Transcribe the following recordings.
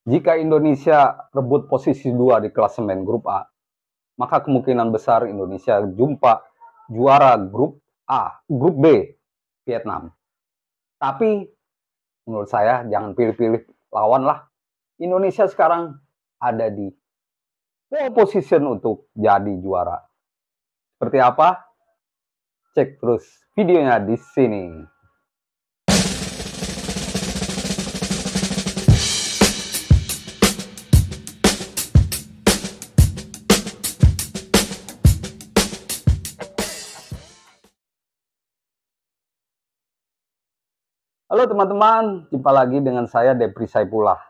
Jika Indonesia rebut posisi 2 di klasemen grup A, maka kemungkinan besar Indonesia jumpa juara grup B, Vietnam. Tapi menurut saya jangan pilih-pilih lawan lah. Indonesia sekarang ada di pole position untuk jadi juara. Seperti apa? Cek terus videonya di sini. Halo teman-teman, jumpa lagi dengan saya Depri Saipullah.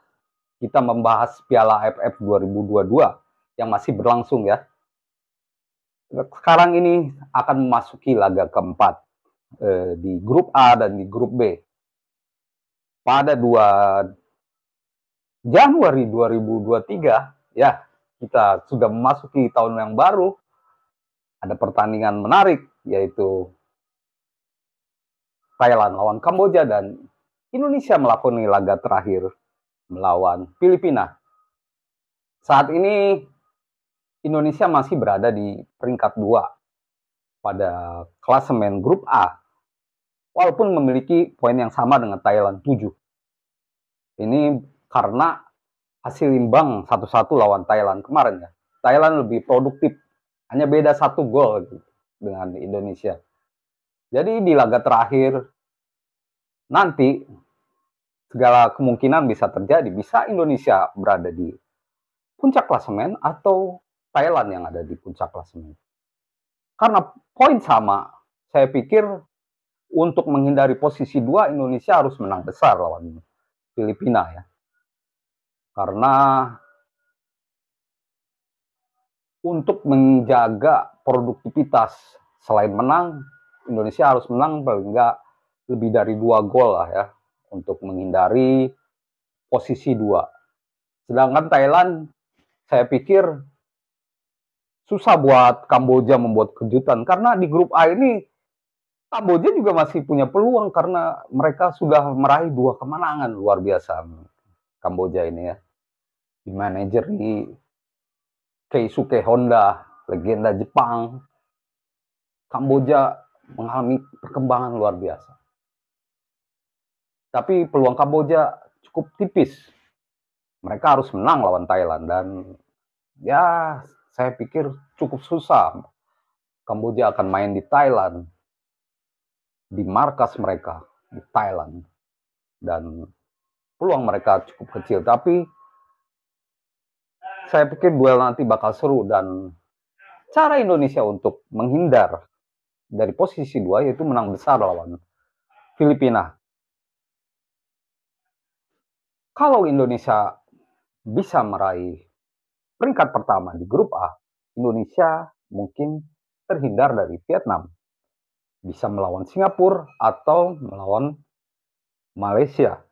Kita membahas Piala AFF 2022 yang masih berlangsung ya. Sekarang ini akan memasuki laga keempat di grup A dan di grup B. Pada 2 Januari 2023 ya, kita sudah memasuki tahun yang baru. Ada pertandingan menarik yaitu Thailand lawan Kamboja dan Indonesia melakoni laga terakhir melawan Filipina. Saat ini Indonesia masih berada di peringkat 2 pada klasemen grup A, walaupun memiliki poin yang sama dengan Thailand 7. Ini karena hasil imbang 1-1 lawan Thailand kemarin ya. Thailand lebih produktif, hanya beda 1 gol dengan Indonesia. Jadi di laga terakhir nanti segala kemungkinan bisa terjadi. Bisa Indonesia berada di puncak klasemen atau Thailand yang ada di puncak klasemen. Karena poin sama, saya pikir untuk menghindari posisi 2 Indonesia harus menang besar lawan Filipina ya. Karena untuk menjaga produktivitas selain menang, Indonesia harus menang paling enggak lebih dari 2 gol lah ya untuk menghindari posisi 2. Sedangkan Thailand saya pikir susah buat Kamboja membuat kejutan karena di grup A ini Kamboja juga masih punya peluang karena mereka sudah meraih 2 kemenangan luar biasa. Kamboja ini ya. Di manajeri Keisuke Honda, legenda Jepang. Kamboja mengalami perkembangan luar biasa. Tapi peluang Kamboja cukup tipis. Mereka harus menang lawan Thailand dan ya saya pikir cukup susah. Kamboja akan main di Thailand, di markas mereka di Thailand, dan peluang mereka cukup kecil. Tapi saya pikir duel nanti bakal seru dan cara Indonesia untuk menghindar dari posisi 2 yaitu menang besar lawan Filipina. Kalau Indonesia bisa meraih peringkat pertama di grup A, Indonesia mungkin terhindar dari Vietnam. Bisa melawan Singapura atau melawan Malaysia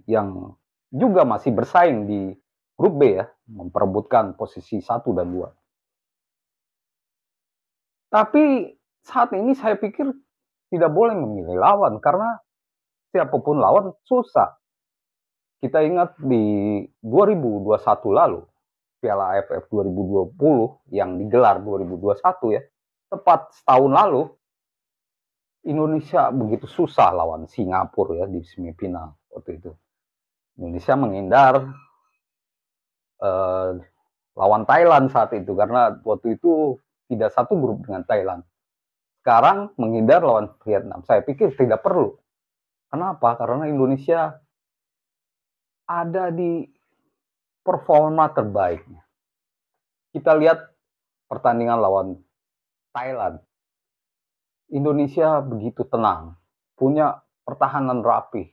yang juga masih bersaing di grup B ya, memperebutkan posisi 1 dan 2. Tapi saat ini saya pikir tidak boleh memilih lawan karena siapapun lawan susah. Kita ingat di 2021 lalu, Piala AFF 2020 yang digelar 2021 ya, tepat setahun lalu, Indonesia begitu susah lawan Singapura ya di semifinal waktu itu. Indonesia menghindar lawan Thailand saat itu karena waktu itu tidak satu grup dengan Thailand. Sekarang menghindar lawan Vietnam. Saya pikir tidak perlu. Kenapa? Karena Indonesia ada di performa terbaiknya. Kita lihat pertandingan lawan Thailand. Indonesia begitu tenang, punya pertahanan rapi.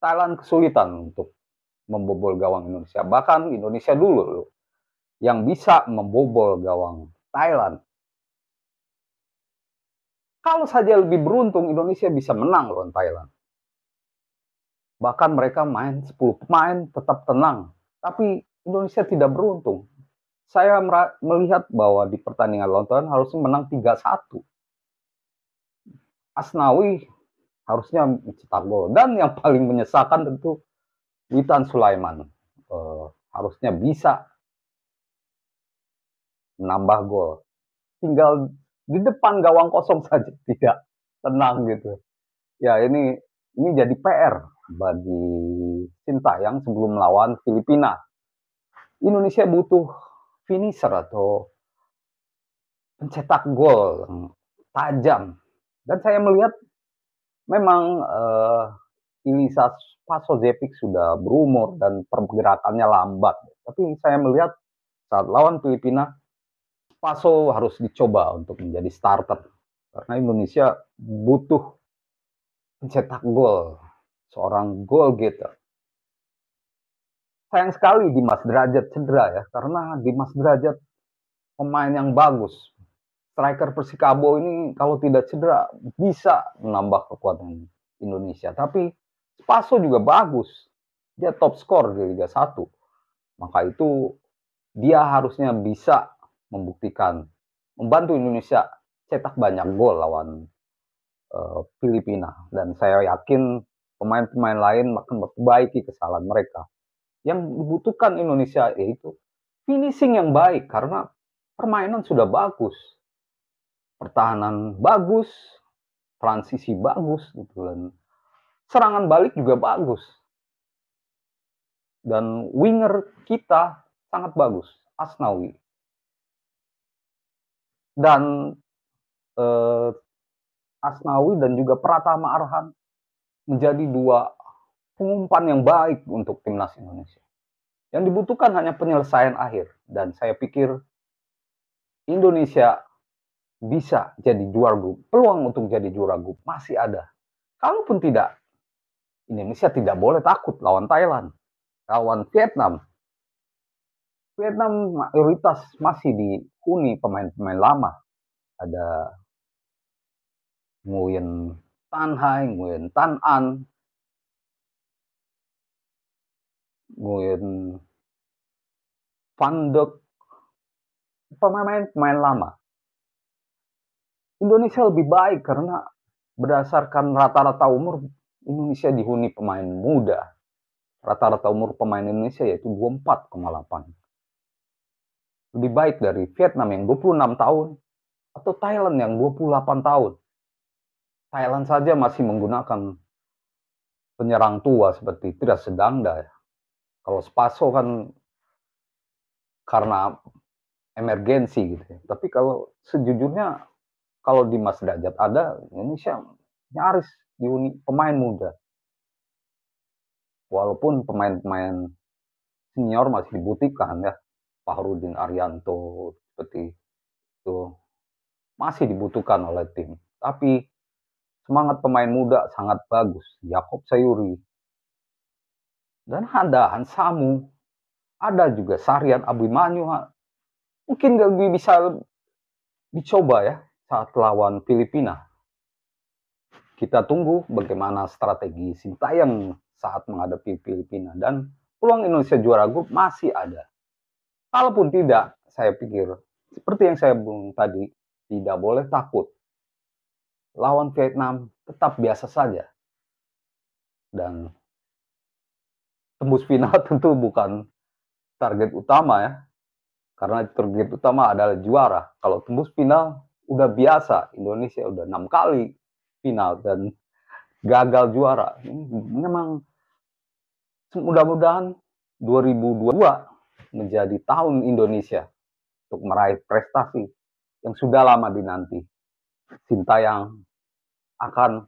Thailand kesulitan untuk membobol gawang Indonesia. Bahkan Indonesia dulu yang bisa membobol gawang Thailand. Kalau saja lebih beruntung, Indonesia bisa menang lawan Thailand. Bahkan mereka main 10 pemain tetap tenang. Tapi Indonesia tidak beruntung. Saya melihat bahwa di pertandingan lawan Thailand harusnya menang 3-1. Asnawi harusnya mencetak gol. Dan yang paling menyesalkan tentu Witan Sulaiman. harusnya bisa menambah gol. Tinggal di depan gawang kosong saja tidak tenang gitu. Ya ini jadi PR bagi Sintayong sebelum melawan Filipina. Indonesia butuh finisher atau pencetak gol yang tajam. Dan saya melihat memang Ilyas Pasojevic sudah berumur dan pergerakannya lambat. Tapi saya melihat saat lawan Filipina, Paso harus dicoba untuk menjadi starter. Karena Indonesia butuh pencetak gol, seorang goal getter. Sayang sekali Dimas Derajat cedera ya, karena Dimas Derajat pemain yang bagus. Striker Persikabo ini kalau tidak cedera bisa menambah kekuatan Indonesia. Tapi Spaso juga bagus. Dia top skor di Liga 1. Maka itu dia harusnya bisa membuktikan, membantu Indonesia cetak banyak gol lawan Filipina. Dan saya yakin pemain-pemain lain akan memperbaiki kesalahan mereka. Yang dibutuhkan Indonesia yaitu finishing yang baik karena permainan sudah bagus, pertahanan bagus, transisi bagus gitu, dan serangan balik juga bagus, dan winger kita sangat bagus, Asnawi dan Asnawi dan juga Pratama Arhan menjadi dua pengumpan yang baik untuk timnas Indonesia. Yang dibutuhkan hanya penyelesaian akhir, dan saya pikir Indonesia bisa jadi juara grup. Peluang untuk jadi juara grup masih ada. Kalaupun tidak, Indonesia tidak boleh takut lawan Thailand, lawan Vietnam. Vietnam mayoritas masih dihuni pemain-pemain lama. Ada Nguyen Tan Hai, Nguyen Tan An, Nguyen Van Dijk, pemain-pemain lama. Indonesia lebih baik karena berdasarkan rata-rata umur Indonesia dihuni pemain muda. Rata-rata umur pemain Indonesia yaitu 24,8. Lebih baik dari Vietnam yang 26 tahun atau Thailand yang 28 tahun. Thailand saja masih menggunakan penyerang tua seperti Tira Sedangda. Kalau Spaso kan karena emergensi gitu ya. Tapi kalau sejujurnya kalau Dimas Derajat ada, Indonesia nyaris dihuni pemain muda. Walaupun pemain-pemain senior masih dibutuhkan ya, Fahrudin Arianto seperti itu masih dibutuhkan oleh tim. Tapi semangat pemain muda sangat bagus. Yakob Sayuri dan ada Hansamu, ada juga Sarian Abimanyu. Mungkin lebih bisa dicoba ya saat lawan Filipina. Kita tunggu bagaimana strategi Sintayong saat menghadapi Filipina, dan peluang Indonesia juara grup masih ada. Kalaupun tidak, saya pikir seperti yang saya bilang tadi, tidak boleh takut. Lawan Vietnam tetap biasa saja. Dan tembus final tentu bukan target utama ya. Karena target utama adalah juara. Kalau tembus final udah biasa. Indonesia udah 6 kali final dan gagal juara. Memang mudah-mudahan 2022 menjadi tahun Indonesia untuk meraih prestasi yang sudah lama dinanti. Sintayong akan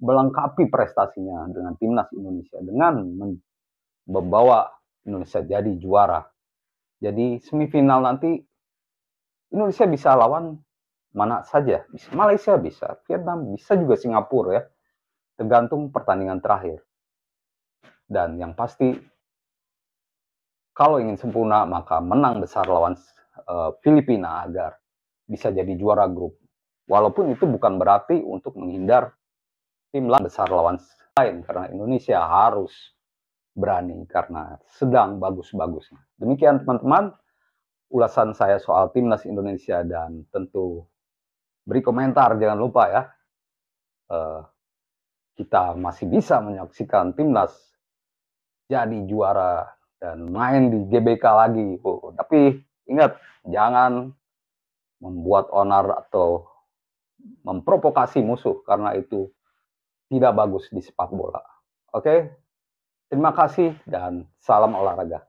melengkapi prestasinya dengan timnas Indonesia dengan membawa Indonesia jadi juara. Jadi semifinal nanti Indonesia bisa lawan mana saja, bisa Malaysia, bisa Vietnam, bisa juga Singapura ya, tergantung pertandingan terakhir. Dan yang pasti kalau ingin sempurna maka menang besar lawan Filipina agar bisa jadi juara grup. Walaupun itu bukan berarti untuk menghindar tim besar lawan lain, karena Indonesia harus berani karena sedang bagus-bagusnya. Demikian teman-teman ulasan saya soal timnas Indonesia, dan tentu beri komentar, jangan lupa ya. Kita masih bisa menyaksikan timnas jadi juara dan main di GBK lagi. Tapi ingat, jangan membuat onar atau memprovokasi musuh, karena itu tidak bagus di sepak bola. Oke, terima kasih dan salam olahraga.